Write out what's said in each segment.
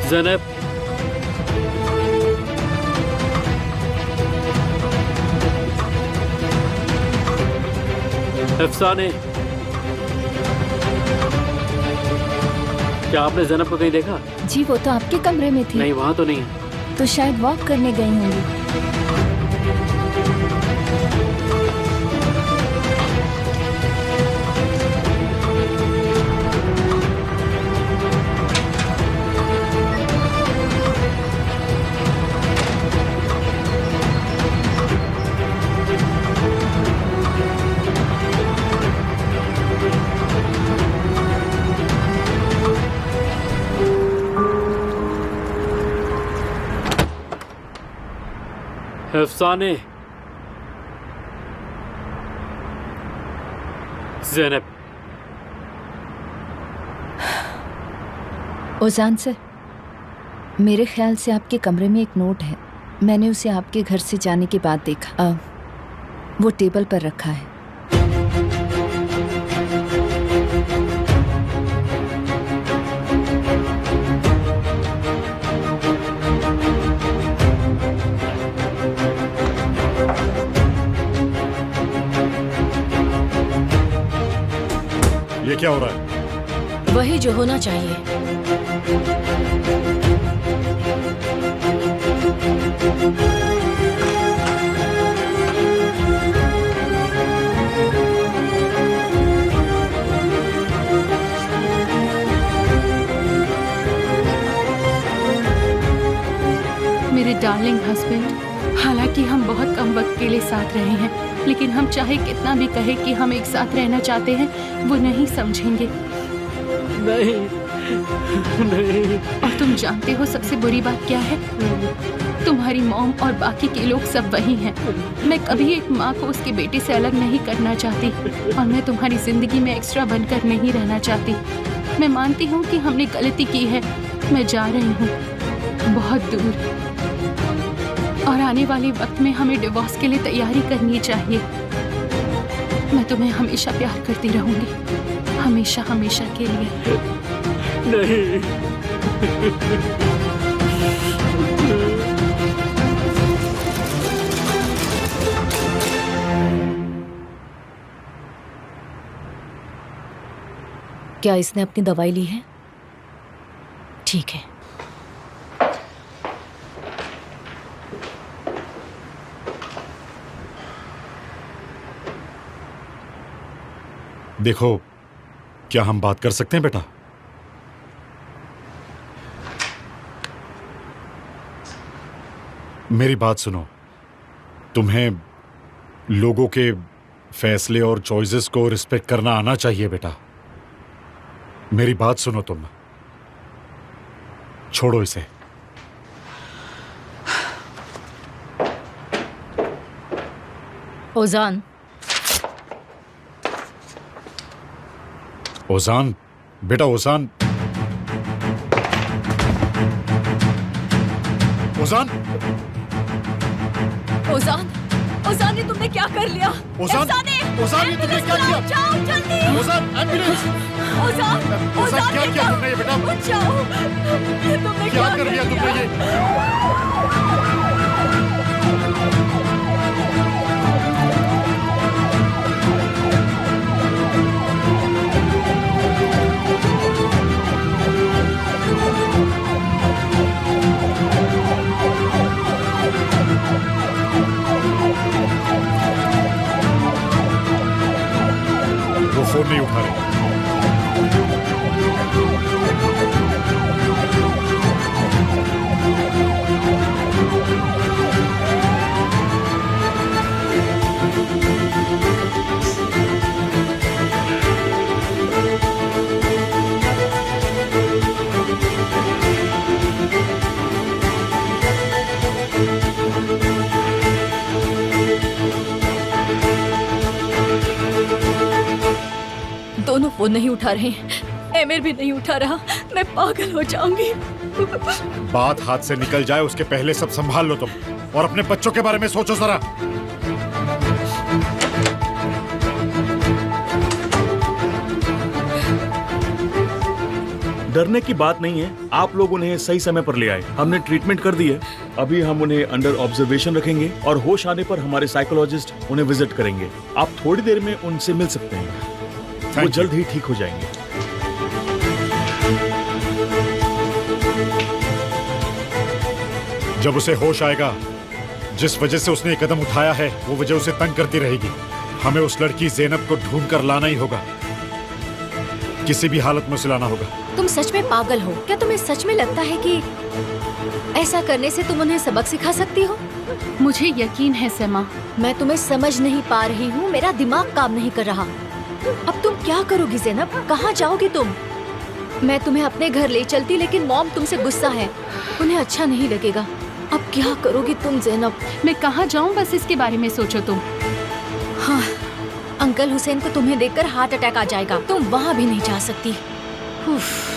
ज़ैनब, अफसाने, क्या आपने ज़ैनब को कहीं देखा? जी वो तो आपके कमरे में थी। नहीं, वहाँ तो नहीं है। तो शायद वॉक करने गई होंगी। अफसाने, ज़ैनब। ओजान सर, मेरे ख्याल से आपके कमरे में एक नोट है। मैंने उसे आपके घर से जाने के बाद देखा। वो टेबल पर रखा है। ये क्या हो रहा है? वही जो होना चाहिए। मेरे डार्लिंग हस्बैंड, हालांकि हम बहुत कम वक्त के लिए साथ रहे हैं, लेकिन हम चाहे कितना भी कहे कि हम एक साथ रहना चाहते हैं, वो नहीं समझेंगे। नहीं, नहीं। और तुम जानते हो सबसे बुरी बात क्या है? तुम्हारी मॉम और बाकी के लोग सब वही हैं। मैं कभी एक माँ को उसके बेटे से अलग नहीं करना चाहती, और मैं तुम्हारी जिंदगी में एक्स्ट्रा बनकर नहीं रहना चाहती। मैं मानती हूँ कि हमने गलती की है। मैं जा रही हूँ बहुत दूर, और आने वाले वक्त में हमें डिवोर्स के लिए तैयारी करनी चाहिए। मैं तुम्हें हमेशा प्यार करती रहूंगी, हमेशा हमेशा के लिए। नहीं। क्या इसने अपनी दवाई ली है? ठीक है। देखो, क्या हम बात कर सकते हैं बेटा? मेरी बात सुनो। तुम्हें लोगों के फैसले और चॉइसेस को रिस्पेक्ट करना आना चाहिए बेटा। मेरी बात सुनो तुम। छोड़ो इसे। ओजान, ओजान, बेटा ओजान। ओजान, ओजान, ओजान, ये तुमने क्या कर लिया? ओजान, ओजान, ये तुमने क्या किया? जाओ जल्दी। ओजान, एम्बुलेंस। ओजान, ओजान, क्या किया तुमने ये बेटा? जाओ। तुमने क्या कर लिया तुमने ये? वो फोन नहीं उठा रहे। दोनों फोन नहीं उठा रहे हैं। एमिर भी नहीं उठा रहा। मैं पागल हो जाऊंगी। बात हाथ से निकल जाए उसके पहले सब संभाल लो तुम, और अपने बच्चों के बारे में सोचो जरा। डरने की बात नहीं है, आप लोग उन्हें सही समय पर ले आए। हमने ट्रीटमेंट कर दी है। अभी हम उन्हें अंडर ऑब्जर्वेशन रखेंगे और होश आने पर हमारे साइकोलॉजिस्ट उन्हें विजिट करेंगे। आप थोड़ी देर में उनसे मिल सकते हैं। वो you. जल्द ही ठीक हो जाएंगे। जब उसे होश आएगा, जिस वजह से उसने ये कदम उठाया है वो वजह उसे तंग करती रहेगी। हमें उस लड़की ज़ैनब को ढूंढ कर लाना ही होगा, किसी भी हालत में उसे लाना होगा। तुम सच में पागल हो क्या? तुम्हें सच में लगता है कि ऐसा करने से तुम उन्हें सबक सिखा सकती हो? मुझे यकीन है समा। मैं तुम्हें समझ नहीं पा रही हूँ, मेरा दिमाग काम नहीं कर रहा। अब तुम क्या करोगी ज़ैनब? कहाँ जाओगी तुम? मैं तुम्हें अपने घर ले चलती, लेकिन मॉम तुमसे गुस्सा है, उन्हें अच्छा नहीं लगेगा। अब क्या करोगी तुम ज़ैनब? मैं कहाँ जाऊँ, बस इसके बारे में सोचो तुम। हाँ, अंकल हुसैन को तुम्हें देखकर हार्ट अटैक आ जाएगा। तुम वहाँ भी नहीं जा सकती। उफ।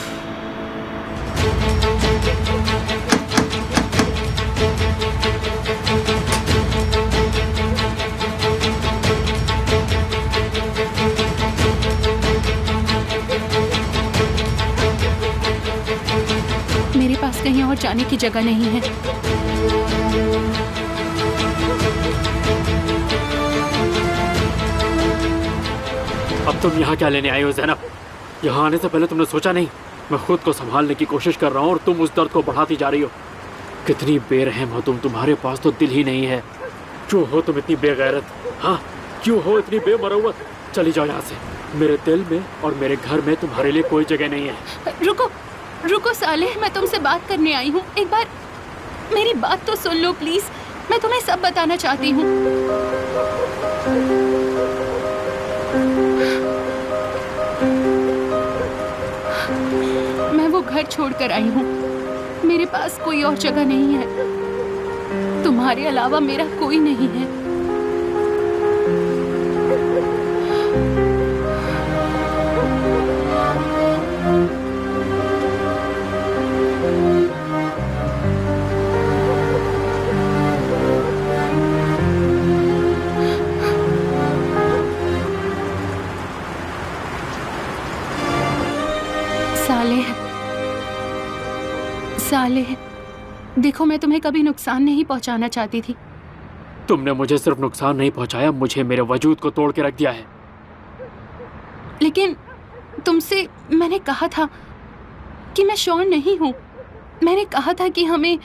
मेरे पास कहीं और जाने की जगह नहीं है। अब तुम यहाँ क्या लेने आई हो ज़ैनब? यहाँ आने से पहले तुमने सोचा नहीं? मैं खुद को संभालने की कोशिश कर रहा हूँ और तुम उस दर्द को बढ़ाती जा रही हो। कितनी बेरहम हो तुम, तुम्हारे पास तो दिल ही नहीं है। क्यों हो तुम इतनी बेगैरत? हाँ, क्यों हो इतनी बेमरौवत? चली जाओ यहाँ से। मेरे दिल में और मेरे घर में तुम्हारे लिए कोई जगह नहीं है। रुको रुको सालेह, मैं तुमसे बात करने आई हूँ। एक बार मेरी बात तो सुन लो प्लीज। मैं तुम्हें सब बताना चाहती हूँ। मैं वो घर छोड़कर आई हूँ। मेरे पास कोई और जगह नहीं है। तुम्हारे अलावा मेरा कोई नहीं है। सालेह, देखो मैं तुम्हें कभी नुकसान नहीं पहुंचाना चाहती थी। तुमने मुझे सिर्फ नुकसान नहीं पहुंचाया, मुझे मेरे वजूद को तोड़ के रख दिया है। लेकिन तुमसे मैंने कहा था कि मैं श्योर नहीं हूँ। मैंने कहा था कि हमें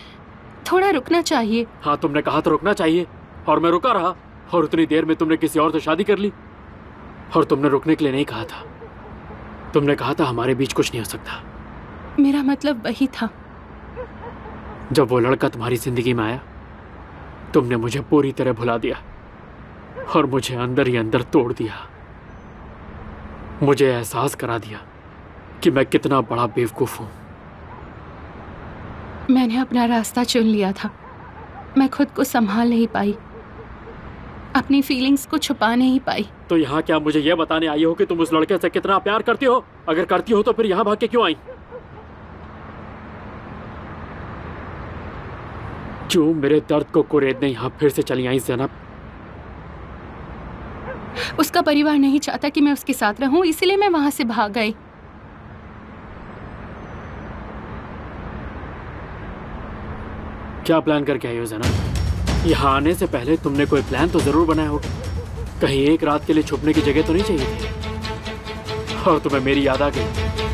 थोड़ा रुकना चाहिए। हाँ, तुमने कहा तो रुकना चाहिए और मैं रुका रहा, और उतनी देर में तुमने किसी और से शादी कर ली। और तुमने रुकने के लिए नहीं कहा था, तुमने कहा था हमारे बीच कुछ नहीं हो सकता। मेरा मतलब वही था। जब वो लड़का तुम्हारी जिंदगी में आया, तुमने मुझे पूरी तरह भुला दिया और मुझे अंदर ही अंदर तोड़ दिया। मुझे एहसास करा दिया कि मैं कितना बड़ा बेवकूफ हूं। मैंने अपना रास्ता चुन लिया था। मैं खुद को संभाल नहीं पाई, अपनी फीलिंग्स को छुपा नहीं पाई। तो यहाँ क्या मुझे यह बताने आई हो कि तुम उस लड़के से कितना प्यार करती हो? अगर करती हो तो फिर यहाँ भाग के क्यों आई? क्यों मेरे दर्द को कुरेदने यहाँ फिर से चली आई ज़ैनब? उसका परिवार नहीं चाहता कि मैं उसके साथ रहूं, इसलिए मैं वहां से भाग गई। क्या प्लान करके आई हो ज़ैनब? यहाँ आने से पहले तुमने कोई प्लान तो जरूर बनाया होगा। कहीं एक रात के लिए छुपने की जगह तो नहीं चाहिए थी? और तुम्हें मेरी याद आ गई।